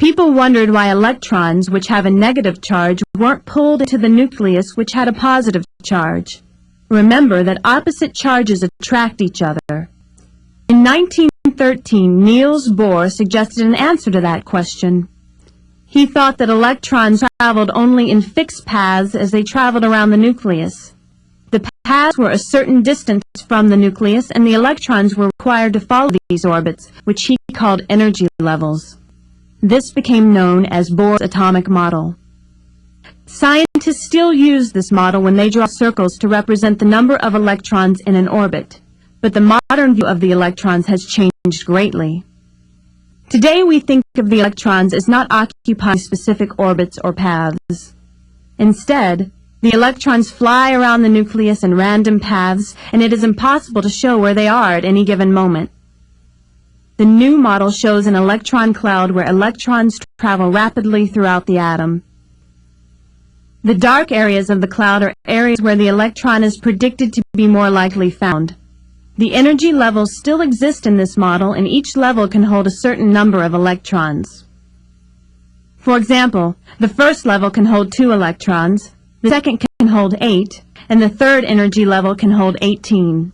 People wondered why electrons, which have a negative charge, weren't pulled into the nucleus, which had a positive charge. Remember that opposite charges attract each other. In 1913, Niels Bohr suggested an answer to that question. He thought that electrons traveled only in fixed paths as they traveled around the nucleus. The paths were a certain distance from the nucleus, and the electrons were required to follow these orbits, which he called energy levels. This became known as Bohr's atomic model. Scientists still use this model when they draw circles to represent the number of electrons in an orbit, but the modern view of the electrons has changed greatly. Today we think of the electrons as not occupying specific orbits or paths. Instead, the electrons fly around the nucleus in random paths, and it is impossible to show where they are at any given moment. The new model shows an electron cloud where electrons travel rapidly throughout the atom. The dark areas of the cloud are areas where the electron is predicted to be more likely found. The energy levels still exist in this model, and each level can hold a certain number of electrons. For example, the first level can hold 2 electrons, the second can hold 8, and the third energy level can hold 18.